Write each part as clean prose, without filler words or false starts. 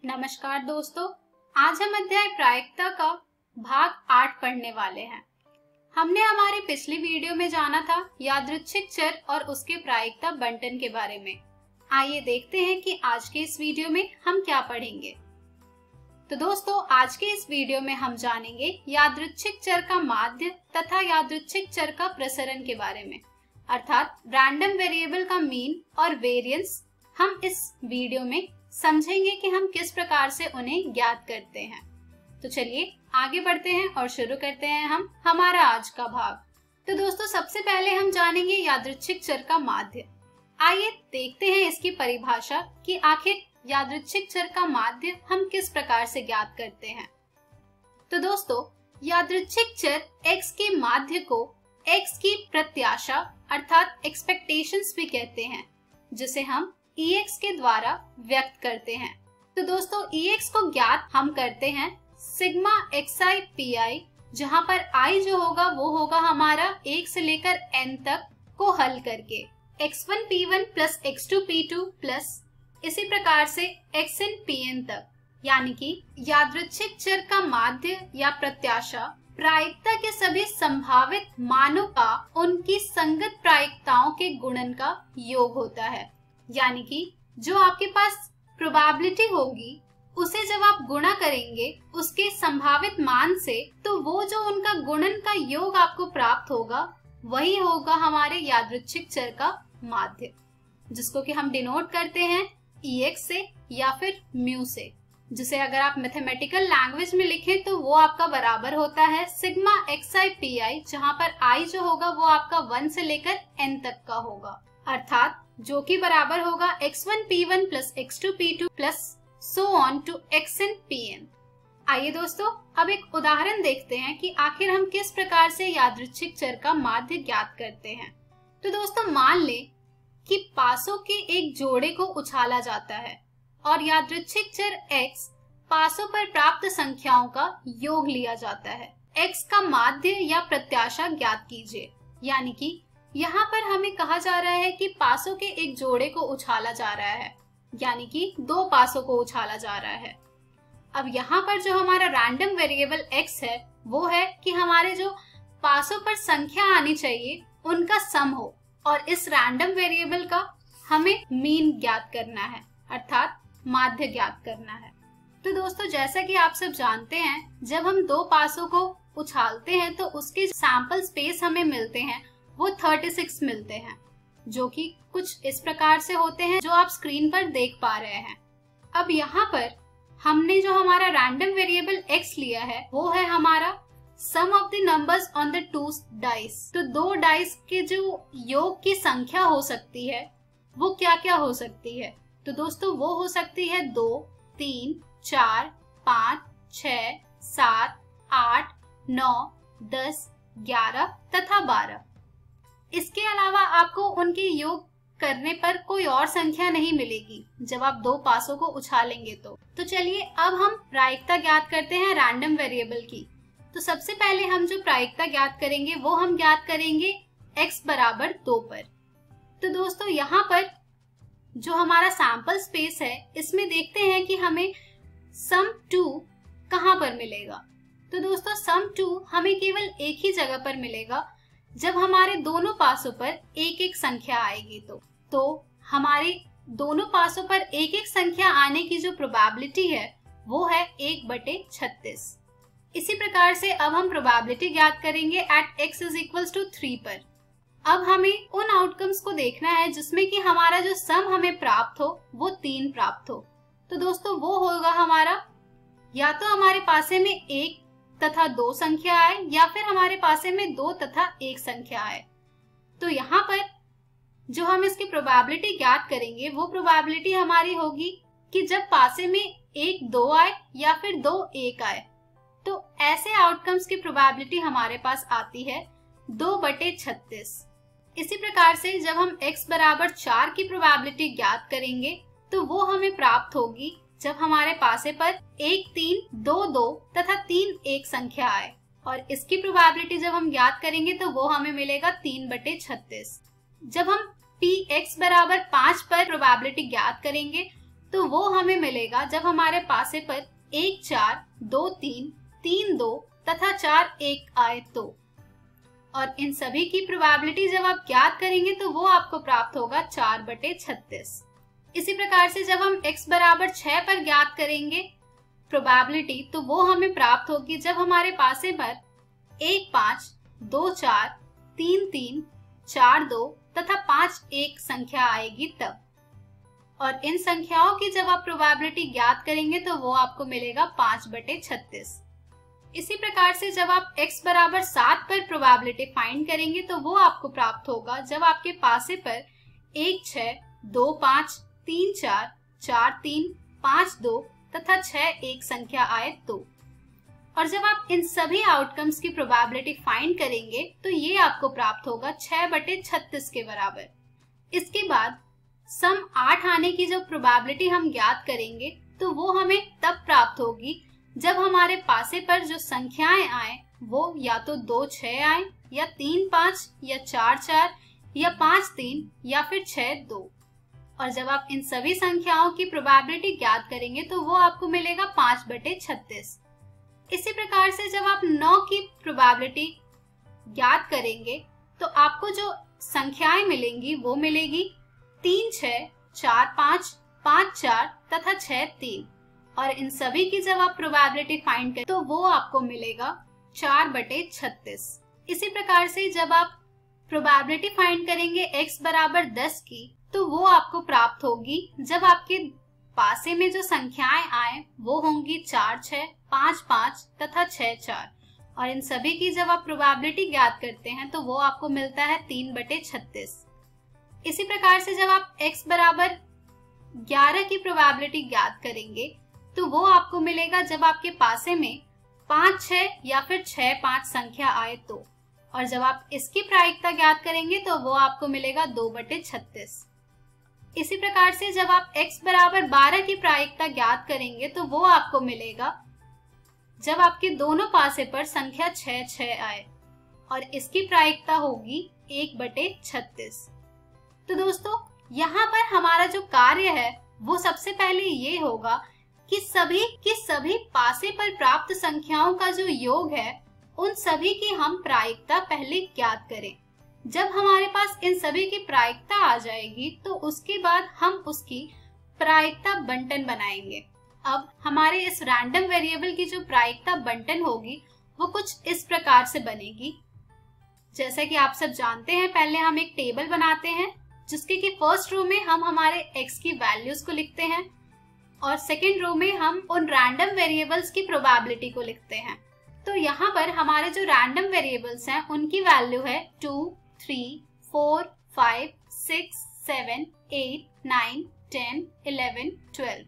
नमस्कार दोस्तों, आज हम अध्याय प्रायिकता का भाग 8 पढ़ने वाले हैं। हमने हमारी पिछली वीडियो में जाना था यादृच्छिक चर और उसके प्रायिकता बंटन के बारे में। आइए देखते हैं कि आज के इस वीडियो में हम क्या पढ़ेंगे। तो दोस्तों, आज के इस वीडियो में हम जानेंगे यादृच्छिक चर का माध्य तथा यादृच्छिक चर का प्रसरण के बारे में, अर्थात रैंडम वेरिएबल का मीन और वेरिएंस। हम इस वीडियो में समझेंगे कि हम किस प्रकार से उन्हें ज्ञात करते हैं। तो चलिए आगे बढ़ते हैं और शुरू करते हैं हम हमारा आज का भाग। तो दोस्तों, सबसे पहले हम जानेंगे यादृच्छिक चर का माध्य। आइए देखते हैं इसकी परिभाषा कि आखिर यादृच्छिक चर का माध्य हम किस प्रकार से ज्ञात करते हैं। तो दोस्तों, यादृच्छिक चर x के माध्य को x की प्रत्याशा अर्थात एक्सपेक्टेशंस भी कहते हैं, जिसे हम Ex के द्वारा व्यक्त करते हैं। तो दोस्तों, Ex को ज्ञात हम करते हैं सिग्मा xi pi, जहाँ पर i जो होगा वो होगा हमारा 1 से लेकर n तक को हल करके x1 p1 plus x2 p2 plus इसी प्रकार से xn pn तक, यानी कि यादृच्छिक चर का माध्य या प्रत्याशा प्रायिकता के सभी संभावित मानों का उनकी संगत प्रायिकताओं के गुणन का योग होता है। यानी कि जो आपके पास प्रोबेबिलिटी होगी उसे जब आप गुणा करेंगे उसके संभावित मान से, तो वो जो उनका गुणन का योग आपको प्राप्त होगा वही होगा हमारे यादृच्छिक चर का माध्य, जिसको कि हम डिनोट करते हैं Ex से या फिर म्यू से, जिसे अगर आप मैथमेटिकल लैंग्वेज में लिखें तो वो आपका बराबर होता है सिग्मा xi pi, जहाँ पर i जो होगा वो आपका 1 से लेकर n तक का होगा, अर्थात जो कि बराबर होगा x1 p1 plus x2 p2 plus so on to xn pn। आइए दोस्तों, अब एक उदाहरण देखते हैं कि आखिर हम किस प्रकार से यादृच्छिक चर का माध्य ज्ञात करते हैं। तो दोस्तों, मान लें कि पासों के एक जोड़े को उछाला जाता है और यादृच्छिक चर x पासों पर प्राप्त संख्याओं का योग लिया जाता है। x का माध्य या प्रत्याशा ज्ञात कीजिए। यानी कि यहाँ पर हमें कहा जा रहा है कि पासों के एक जोड़े को उछाला जा रहा है, यानी कि 2 पासों को उछाला जा रहा है। अब यहाँ पर जो हमारा रैंडम वेरिएबल x है वो है कि हमारे जो पासों पर संख्या आनी चाहिए उनका सम हो, और इस रैंडम वेरिएबल का हमें मीन ज्ञात करना है, अर्थात माध्य ज्ञात करना है। तो दोस्तों, जैसा कि आप सब जानते हैं, जब हम 2 पासों को उछालते हैं तो उसके सैंपल स्पेस हमें मिलते हैं वो 36 मिलते हैं, जो कि कुछ इस प्रकार से होते हैं जो आप स्क्रीन पर देख पा रहे हैं। अब यहाँ पर हमने जो हमारा रैंडम वेरिएबल x लिया है वो है हमारा sum of the numbers on the 2 dice. तो 2 डाइस के जो योग की संख्या हो सकती है वो क्या क्या हो सकती है। तो दोस्तों, वो हो सकती है 2, 3, 4, 5, 6, 7, 8, 9, 10, 11 तथा 12। इसके अलावा आपको उनके योग करने पर कोई और संख्या नहीं मिलेगी जब आप 2 पासों को उछालेंगे तो चलिए अब हम प्रायिकता ज्ञात करते हैं रैंडम वेरिएबल की। तो सबसे पहले हम जो प्रायिकता ज्ञात करेंगे वो हम ज्ञात करेंगे x बराबर 2 पर। तो दोस्तों, यहाँ पर जो हमारा सैंपल स्पेस है इसमें देखते हैं कि हमें सम 2 कहाँ पर मिलेगा। तो दोस्तों, सम 2 हमें केवल एक ही जगह पर मिलेगा जब हमारे दोनों पासों पर एक एक संख्या आएगी। तो हमारे दोनों पासों पर एक एक संख्या आने की जो प्रोबेबिलिटी है वो है 1/36। इसी प्रकार से अब हम प्रोबेबिलिटी ज्ञात करेंगे at x is equals to 3 पर। अब हमें उन आउटकम्स को देखना है जिसमें कि हमारा जो सम हमें प्राप्त हो वो 3 प्राप्त हो। तो दोस्तों, वो होगा हमारा या तो हमारे पासे में 1 तथा 2 संख्या आए या फिर हमारे पासे में 2 तथा 1 संख्या आए। तो यहाँ पर जो हम इसकी प्रोबेबिलिटी ज्ञात करेंगे वो प्रोबेबिलिटी हमारी होगी कि जब पासे में 1 2 आए या फिर 2 1 आए, तो ऐसे आउटकम्स की प्रोबेबिलिटी हमारे पास आती है 2/36। इसी प्रकार से जब हम x बराबर 4 की प्रोबेबिलिटी ज्ञात करेंगे तो वो हमें प्राप्त होगी जब हमारे पासे पर 1 3 2 2 तथा 3 1 संख्या आए, और इसकी प्रोबेबिलिटी जब हम ज्ञात करेंगे तो वो हमें मिलेगा 3/36। जब हम px बराबर 5 पर प्रोबेबिलिटी ज्ञात करेंगे तो वो हमें मिलेगा जब हमारे पासे पर 1 4, 2 3, 3 2 तथा 4 1 आए तो। और इन सभी की प्रोबेबिलिटी जब आप ज्ञात करेंगे तो वो आपको प्राप्त होगा 4/36। इसी प्रकार से जब हम x बराबर 6 पर ज्ञात करेंगे प्रोबेबिलिटी, तो वो हमें प्राप्त होगी जब हमारे पासे पर 1 5, 2 4, 3 3, 4 2 तथा 5 1 संख्या आएगी तब। और इन संख्याओं की जब आप प्रोबेबिलिटी ज्ञात करेंगे तो वो आपको मिलेगा 5/36। इसी प्रकार से जब आप x बराबर 7 पर प्रोबेबिलिटी फाइंड करेंगे तो वो आपको प्राप्त होगा जब आपके पासे पर 1 6, 2 5, 3 4, 4 3, 5 2 तथा 6 1 संख्या आए तो। और जब आप इन सभी आउटकम्स की प्रोबेबिलिटी फाइंड करेंगे तो ये आपको प्राप्त होगा 6/36 के बराबर। इसके बाद सम 8 आने की जो प्रोबेबिलिटी हम ज्ञात करेंगे तो वो हमें तब प्राप्त होगी जब हमारे पासे पर जो संख्याएं आए वो या तो 2 6 आए या 3 5 या 4 4 या 5 3 या फिर 6 2। और जब आप इन सभी संख्याओं की प्रोबेबिलिटी ज्ञात करेंगे तो वो आपको मिलेगा 5/36। इसी प्रकार से जब आप 9 की प्रोबेबिलिटी ज्ञात करेंगे तो आपको जो संख्याएं मिलेंगी वो मिलेगी 3 6, 4 5, 5 4 तथा 6 3। और इन सभी की जब आप प्रोबेबिलिटी फाइंड करें तो वो आपको मिलेगा 4/36। इसी प्रकार से जब आप प्रोबेबिलिटी फाइंड करेंगे x बराबर 10 की तो वो आपको प्राप्त होगी जब आपके पासे में जो संख्याएं आए वो होंगी 4 6, 5 5 तथा 6 4। और इन सभी की जब आप प्रोबेबिलिटी ज्ञात करते हैं तो वो आपको मिलता है 3/36। इसी प्रकार से जब आप x बराबर 11 की प्रोबेबिलिटी ज्ञात करेंगे तो वो आपको मिलेगा जब आपके पासे में 5 6 या फिर 6 5 संख्या आए तो। और जब आप इसकी प्रायिकता ज्ञात करेंगे तो वो आपको मिलेगा 2/36। इसी प्रकार से जब आप x बराबर 12 की प्रायिकता ज्ञात करेंगे तो वो आपको मिलेगा जब आपके दोनों पासे पर संख्या 6 6 आए और इसकी प्रायिकता होगी 1/36। तो दोस्तों यहाँ पर हमारा जो कार्य है वो सबसे पहले ये होगा कि सभी पासे पर प्राप्त संख्याओं का जो योग है उन सभी की हम प्रायिकता पहले ज्ञात करें। जब हमारे पास इन सभी की प्रायिकता आ जाएगी तो उसके बाद हम उसकी प्रायिकता बंटन बनाएंगे। अब हमारे इस रैंडम वेरिएबल की जो प्रायिकता बंटन होगी वो कुछ इस प्रकार से बनेगी। जैसा कि आप सब जानते हैं, पहले हम एक टेबल बनाते हैं जिसके कि फर्स्ट रो में हम हमारे x की वैल्यूज को लिखते हैं और सेकेंड रो में हम उन रैंडम वेरिएबल्स की प्रोबेबिलिटी को लिखते हैं। तो यहाँ पर हमारे जो रैंडम वेरिएबल्स हैं उनकी वैल्यू है 2 3 4 5 6 7 8 9 10 11 12।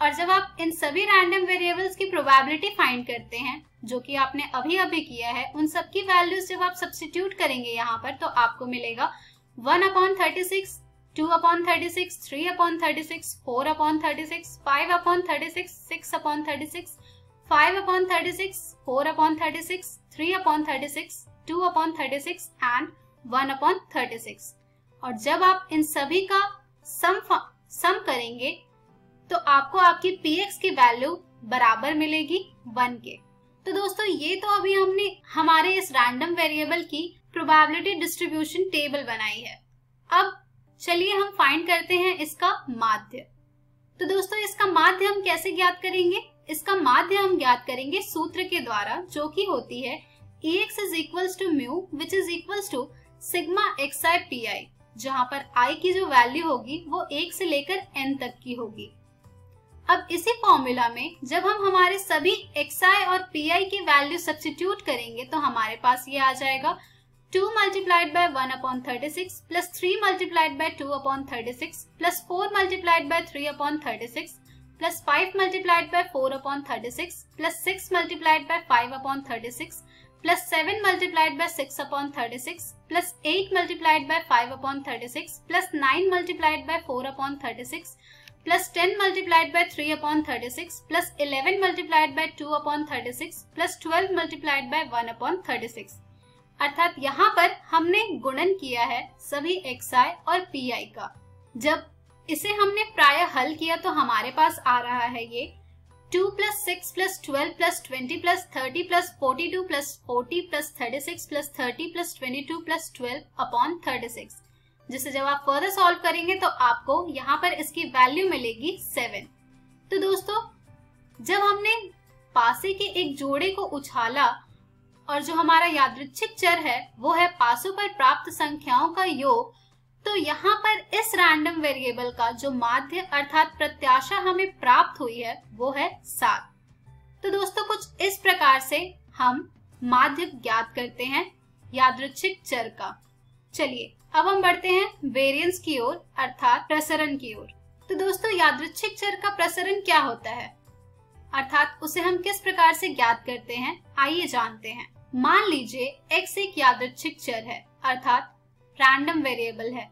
और जब आप इन सभी रैंडम वेरिएबल्स की प्रोबेबिलिटी फाइंड करते हैं जो कि आपने अभी अभी किया है, उन सब की वैल्यूज जब आप सब्स्टिट्यूट करेंगे यहाँ पर तो आपको मिलेगा 1/36, 2/36, 3/36, 4/36, 5/36, 6/36, 5/36, 4/36, 3/36, 2/36 and 1/36। और जब आप इन सभी का सम करेंगे तो आपको आपकी px की वैल्यू बराबर मिलेगी 1 के। तो दोस्तों ये तो अभी हमने हमारे इस रैंडम वेरिएबल की प्रोबेबिलिटी डिस्ट्रीब्यूशन टेबल बनाई है। अब चलिए हम फाइंड करते हैं इसका माध्य। तो दोस्तों इसका माध्य हम कैसे ज्ञात करेंगे? इसका माध्य हम ज्ञात करेंगे सूत्र के द्वारा जो कि होती है Ax is equals to mu which is equals to sigma xi pi, जहाँ पर I की जो वैल्यू होगी वो 1 से लेकर n तक की होगी। अब इसी फॉर्मूला में जब हम हमारे सभी xi और pi की वैल्यू सब्स्टिट्यूट करेंगे तो हमारे पास ये आ जाएगा 2 multiplied by 1/36 plus 3 multiplied by 2/36 plus 4 multiplied by 3/36 plus 5 multiplied by 4/36 plus 6 multiplied by 5/36 plus 7 multiplied by 6/36 plus 8 multiplied by 5/36 plus 9 multiplied by 4/36 plus 10 multiplied by 3/36 plus 11 multiplied by 2/36 plus 12 multiplied by 1/36। अर्थात यहाँ पर हमने गुणन किया है सभी xi और pi का। जब इसे हमने प्राय हल किया तो हमारे पास आ रहा है ये 2 + 6 + 12 + 20 + 30 + 42 + 40 + 36 + 30 + 22 + 12 अपॉन 36, जिसे जब आप फर्दर सॉल्व करेंगे तो आपको यहाँ पर इसकी वैल्यू मिलेगी 7। तो दोस्तों, जब हमने पासे के एक जोड़े को उछाला और जो हमारा यादृच्छिक चर है वो है पासों पर प्राप्त संख्याओं का योग, तो यहाँ पर इस रैंडम वेरिएबल का जो माध्य अर्थात प्रत्याशा हमें प्राप्त हुई है वो है 7। तो दोस्तों, कुछ इस प्रकार से हम माध्य ज्ञात करते हैं यादृच्छिक चर का। चलिए अब हम बढ़ते हैं वेरिएंस की ओर अर्थात प्रसरण की ओर। तो दोस्तों, यादृच्छिक चर का प्रसरण क्या होता है अर्थात उसे हम किस प्रकार से ज्ञात करते हैं, आइए जानते हैं। मान लीजिए x एक यादृच्छिक चर है अर्थात रैंडम वेरिएबल है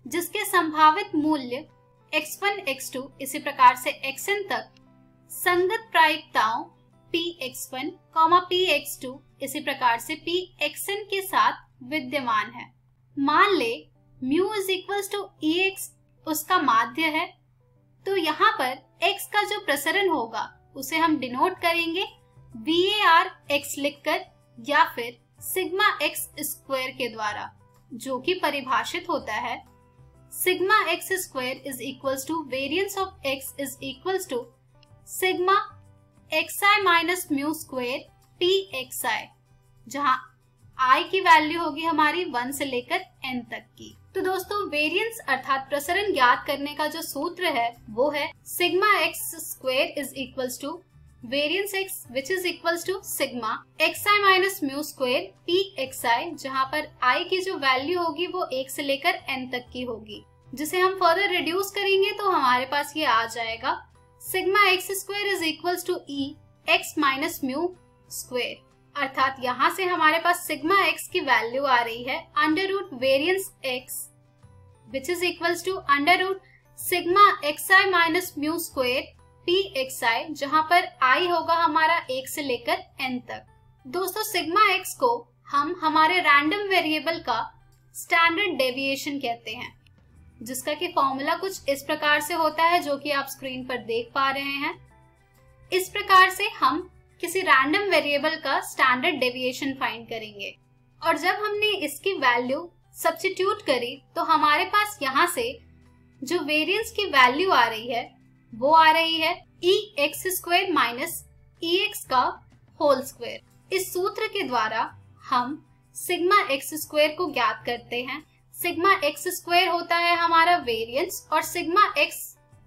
जिसके संभावित मूल्य x1, x2 इसी प्रकार से xn तक संगत प्रायिकताओं px1, px2 इसी प्रकार से pxn के साथ विद्यमान है। मान ले mu = ex उसका माध्य है, तो यहाँ पर x का जो प्रसरण होगा उसे हम डिनोट करेंगे VAR x लिखकर या फिर सिग्मा x स्क्वायर के द्वारा, जो कि परिभाषित होता है sigma x square is equals to variance of x is equals to sigma xi minus mu square pxi, जहां i की वैल्यू होगी हमारी 1 से लेकर n तक की। तो दोस्तों, वेरिएंस अर्थात प्रसरण ज्ञात करने का जो सूत्र है वो है sigma x square is equals to variance x which is equals to sigma xi minus mu square pxi, जहां पर i की जो वैल्यू होगी वो 1 से लेकर n तक की होगी, जिसे हम फर्दर रिड्यूस करेंगे तो हमारे पास ये आ जाएगा sigma x square is equals to e x minus mu square, अर्थात यहाँ से हमारे पास सिग्मा x की वैल्यू आ रही है under root variance x which is equals to under root sigma xi minus mu square pxi, जहां पर i होगा हमारा 1 से लेकर n तक। दोस्तों, सिग्मा x को हम हमारे रैंडम वेरिएबल का स्टैंडर्ड डेविएशन कहते हैं, जिसका कि फॉर्मूला कुछ इस प्रकार से होता है जो कि आप स्क्रीन पर देख पा रहे हैं। इस प्रकार से हम किसी रैंडम वेरिएबल का स्टैंडर्ड डेविएशन फाइंड करेंगे और जब हमने इसकी वैल्यू सब्स्टिट्यूट करी तो हमारे पास यहाँ से जो वेरिएंस की वैल्यू आ रही है वो आ रही है ex स्क्वायर माइनस ex का होल स्क्वायर। इस सूत्र के द्वारा हम सिग्मा x स्क्वायर को ज्ञात करते हैं। सिग्मा x स्क्वायर होता है हमारा वेरिएंस और सिग्मा x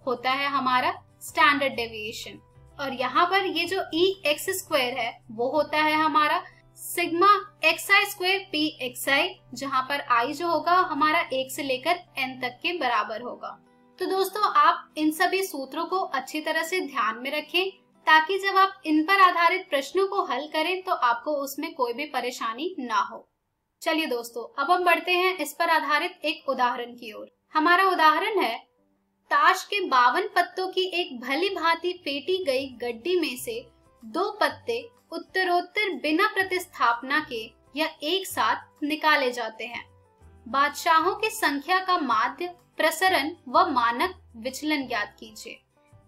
होता है हमारा स्टैंडर्ड डेविएशन, और यहाँ पर ये जो ex स्क्वायर है वो होता है हमारा सिग्मा xi स्क्वायर pxi, जहाँ पर i जो होगा हमारा 1 से लेकर n तक के बराबर होगा। तो दोस्तों, आप इन सभी सूत्रों को अच्छी तरह से ध्यान में रखें ताकि जब आप इन पर आधारित प्रश्नों को हल करें तो आपको उसमें कोई भी परेशानी ना हो। चलिए दोस्तों, अब हम बढ़ते हैं इस पर आधारित एक उदाहरण की ओर। हमारा उदाहरण है ताश के 52 पत्तों की एक भली भांति फेंटी गई गड्डी में से 2 पत्ते उत्तरोत्तर बिना प्रतिस्थापना के या एक साथ निकाले जाते हैं। बादशाहों की संख्या का माध्य, प्रसरण व मानक विचलन ज्ञात कीजिए।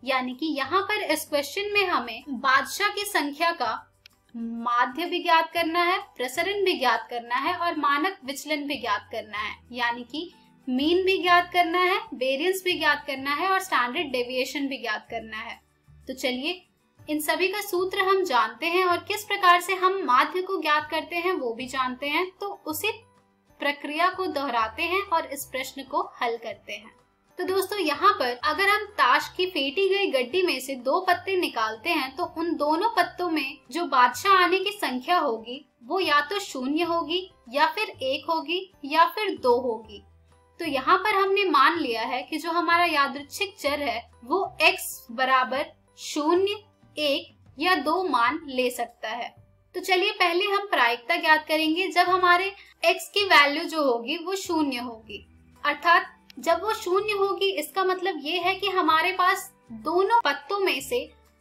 यानी कि यहाँ पर इस क्वेश्चन में हमें बादशाह की संख्या का माध्य भी ज्ञात करना है, प्रसरण भी ज्ञात करना है और मानक विचलन भी ज्ञात करना है, यानी कि मीन भी ज्ञात करना है, वेरिएंस भी ज्ञात करना है और स्टैंडर्ड डेविएशन भी ज्ञात करना है। तो चलिए, इन सभी का सूत्र हम जानते हैं और किस प्रकार से हम माध्य को ज्ञात करते हैं वो भी जानते हैं। तो उसी प्रक्रिया को दोहराते हैं और इस प्रश्न को हल करते हैं। तो दोस्तों, यहाँ पर अगर हम ताश की फेंटी गई गड्डी में से 2 पत्ते निकालते हैं तो उन दोनों पत्तों में जो बादशाह आने की संख्या होगी वो या तो 0 होगी या फिर 1 होगी या फिर 2 होगी। तो यहाँ पर हमने मान लिया है कि जो हमारा यादृच्छिक चर है वो x बराबर 0, 1 या 2 मान ले सकता है। तो चलिए पहले हम प्रायिकता ज्ञात करेंगे जब हमारे x की वैल्यू जो होगी वो 0 होगी, अर्थात जब वो 0 होगी इसका मतलब ये है कि हमारे पास दोनों पत्तों में से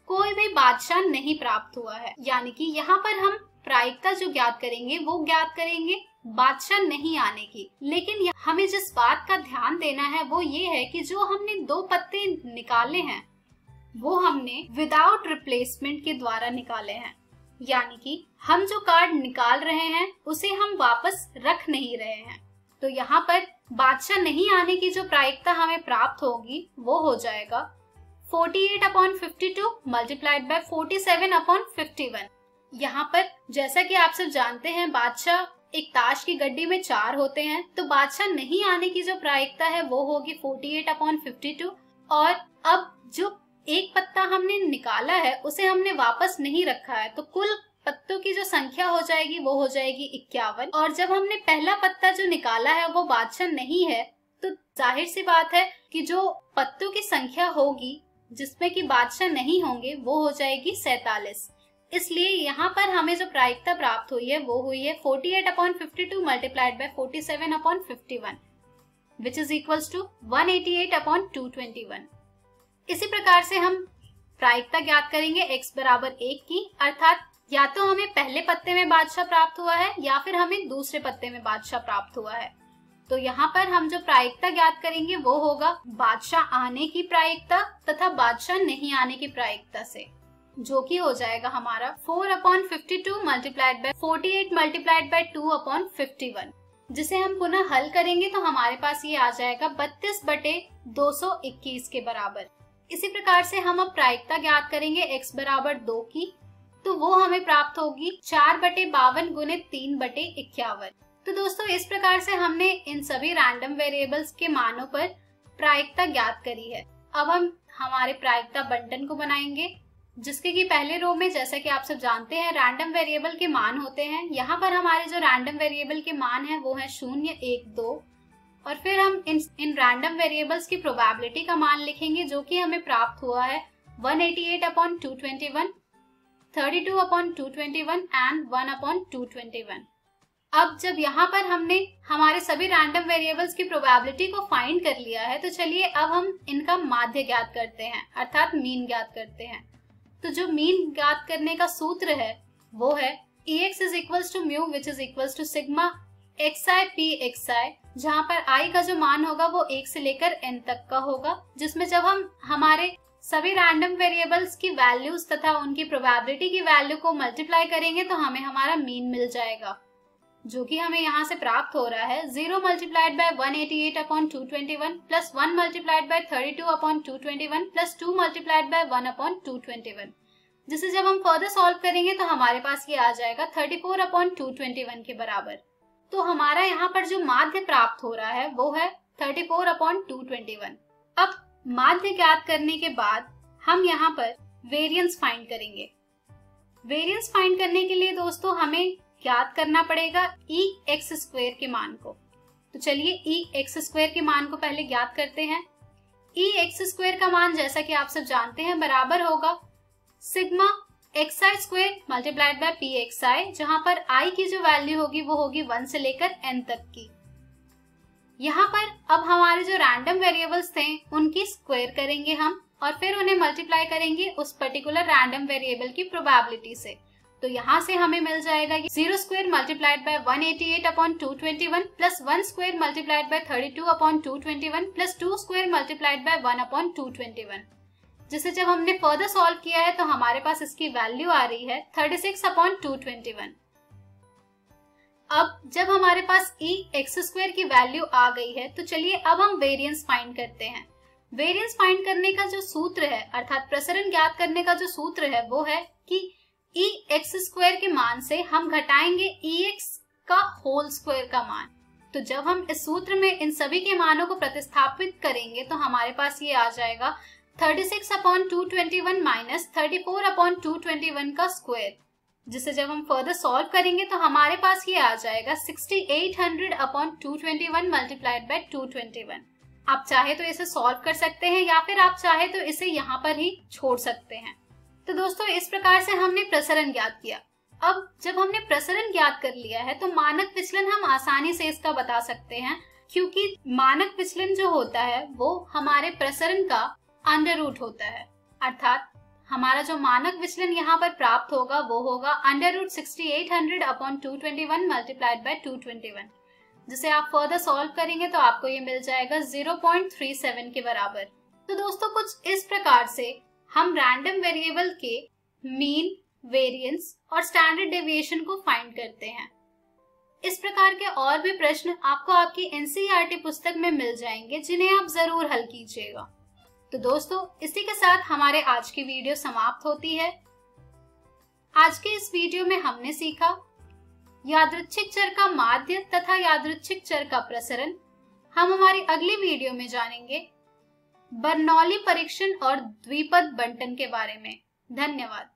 कोई भी बादशाह नहीं प्राप्त हुआ है। यानी कि यहाँ पर हम प्रायिकता जो ज्ञात करेंगे वो ज्ञात करेंगे बादशाह नहीं आने की। लेकिन हमें जिस बात का ध्यान देना है वो ये है कि जो हमने 2 पत्ते निकाले हैं वो हमने विदाउट रिप्लेसमेंट के द्वारा निकाले हैं, यानी कि हम जो कार्ड निकाल रहे हैं उसे हम वापस रख नहीं रहे हैं। तो यहाँ पर बादशाह नहीं आने की जो प्रायिकता हमें प्राप्त होगी वो हो जाएगा 48/52 मल्टीप्लाइड बाय 47/51। यहाँ पर जैसा कि आप सब जानते हैं बादशाह एक ताश की गड्डी में 4 होते हैं, तो बादशाह नहीं आने की जो प्रायिकता है वो होगी 48/52। और अब जो एक पत्ता हमने निकाला है उसे हमने वापस नहीं रखा है, तो कुल पत्तों की जो संख्या हो जाएगी वो हो जाएगी 51। और जब हमने पहला पत्ता जो निकाला है वो बादशाह नहीं है, तो जाहिर सी बात है कि जो पत्तों की संख्या होगी जिसमें कि बादशाह नहीं होंगे वो हो जाएगी 47। इसलिए यहाँ पर हमें जो प्रायिकता प्राप्त हुई है वो हुई है 48/52 multiplied by 47/51 which is equals to 188/221। इसी प्रकार से हम प्रायिकता ज्ञात करेंगे x बराबर 1 की, अर्थात या तो हमें पहले पत्ते में बादशाह प्राप्त हुआ है या फिर हमें दूसरे पत्ते में बादशाह प्राप्त हुआ है। तो यहाँ पर हम जो प्रायिकता ज्ञात करेंगे वो होगा बादशाह आने की प्रायिकता तथा बादशाह नहीं आने की प्रायिकता से, जो कि हो जाएगा हमारा 4/52 मल्टीप्लाइड बाय 48 मल्टीप्लाइड बाय 2/51, जिसे हम पुनः हल करेंगे तो हमारे पास ये आ जाएगा 32/221 के बराबर। इसी प्रकार से हम अब प्रायिकता ज्ञात करेंगे x बराबर 2 की, तो वो हमें प्राप्त होगी 4/52 गुणित 3/51। तो दोस्तों इस प्रकार से हमने इन सभी रैंडम वेरिएबल्स के मानों पर प्रायिकता ज्ञात करी है। अब हम हमारे प्रायिकता बंटन को बनाएंगे, जिसके कि पहले रो में जैसा कि आप सब जानते हैं रैंडम वेरिएबल के मान होते हैं। यहाँ पर हमारे जो रैंडम वेरिएबल के मान है वो है 0, 1, 2, और फिर हम इन रैंडम वेरिएबल्स की प्रोबेबिलिटी का मान लिखेंगे, जो कि हमें प्राप्त हुआ है 188/221, 32/221 एंड 1/221। अब जब यहाँ पर हमने हमारे सभी रैंडम वेरिएबल्स की प्रोबेबिलिटी को फाइंड कर लिया है, तो चलिए अब हम इनका माध्य ज्ञात करते हैं, अर्थात मीन ज्ञात करते हैं। तो जो मीन ज्ञात करने का सूत्र है वो है Ex is equals to mu which is equals to sigma xi p xi, जहाँ पर i का जो मान होगा वो 1 से लेकर n तक का होगा, जिसमें जब हम हमारे सभी रैंडम वेरिएबल्स की वैल्यूज तथा उनकी प्रोबेबिलिटी की वैल्यू को मल्टीप्लाई करेंगे तो हमें हमारा मीन मिल जाएगा, जो कि हमें यहाँ से प्राप्त हो रहा है 0 multiplied by 188/221 plus 1 multiplied by 32/221 plus 2 multiplied by 1/221, जिसे जब हम फर्दर सॉल्व करेंगे तो हमारे पास ये आ जाएगा 34/221 के बराबर। तो हमारा यहाँ पर जो माध्य प्राप्त हो रहा है वो है 34/221। अब माध्य ज्ञात करने के बाद हम यहाँ पर वेरिएंस फाइंड करेंगे। वेरिएंस फाइंड करने के लिए दोस्तों हमें ज्ञात करना पड़ेगा e(x²) के मान को। तो चलिए e(x²) के मान को पहले ज्ञात करते हैं। e(x² का मान जैसा कि आप सब जानते हैं बराबर होगा sigma xi² multiplied by pxi, जहां पर i की जो वैल्यू होगी वो होगी 1 से लेकर n तक की। यहाँ पर अब हमारे जो रैंडम वेरिएबल्स थे उनकी स्क्वायर करेंगे हम और फिर उन्हें मल्टीप्लाई करेंगे उस पर्टिकुलर रैंडम वेरिएबल की प्रोबेबिलिटी से। तो यहाँ से हमें मिल जाएगा 0² multiplied by 188/221 plus 1² multiplied by 32/221 plus 2² multiplied by 1/221, जिसे जब हमने फर्दर सॉल्व किया है तो हमारे पास इसकी वैल्यू आ रही है 36/221। अब जब हमारे पास e(x²) की वैल्यू आ गई है तो चलिए अब हम वेरिएंस फाइंड करते हैं। वेरिएंस फाइंड करने का जो सूत्र है अर्थात प्रसरण ज्ञात करने का जो सूत्र है वो है कि e(x² के मान से हम घटाएंगे ex का होल स्क्वायर का मान। तो जब हम इस सूत्र में इन सभी के मानों को प्रतिस्थापित करेंगे तो हमारे पास ये आ जाएगा 36/221 माइनस 34/221 का स्क्वायर, जिसे जब हम फर्दर सॉल्व करेंगे तो हमारे पास ये आ जाएगा 6800/221 मल्टीप्लाइड बाय 221। आप चाहे तो इसे सॉल्व कर सकते हैं या फिर आप चाहे तो इसे यहाँ पर ही छोड़ सकते हैं। तो दोस्तों इस प्रकार से हमने प्रसरण ज्ञात किया। अब जब हमने प्रसरण ज्ञात कर लिया है तो मानक विचलन हम आसानी से इसका बता सकते हैं, क्योंकि मानक विचलन जो होता है वो हमारे प्रसरण का अंडर रूट होता है, अर्थात हमारा जो मानक विचलन यहाँ पर प्राप्त होगा वो होगा √6800 अपॉन 221 मल्टीप्लाइड बाय 221, जिसे आप फर्दर सॉल्व करेंगे तो आपको ये मिल जाएगा 0.37 के बराबर। तो दोस्तों कुछ इस प्रकार से हम रैंडम वेरिएबल के मीन, वेरिएंस और स्टैंडर्ड डेविएशन को फाइंड करते हैं। इस प्रकार के और भी प्रश्न आपको आपकी एनसीईआरटी पुस्तक में मिल जाएंगे, जिन्हें आप जरूर हल कीजिएगा। तो दोस्तों इसी के साथ हमारे आज की वीडियो समाप्त होती है। आज के इस वीडियो में हमने सीखा यादृच्छिक चर का माध्य तथा यादृच्छिक चर का प्रसरण। हम हमारी अगली वीडियो में जानेंगे बर्नौली परीक्षण और द्विपद बंटन के बारे में। धन्यवाद।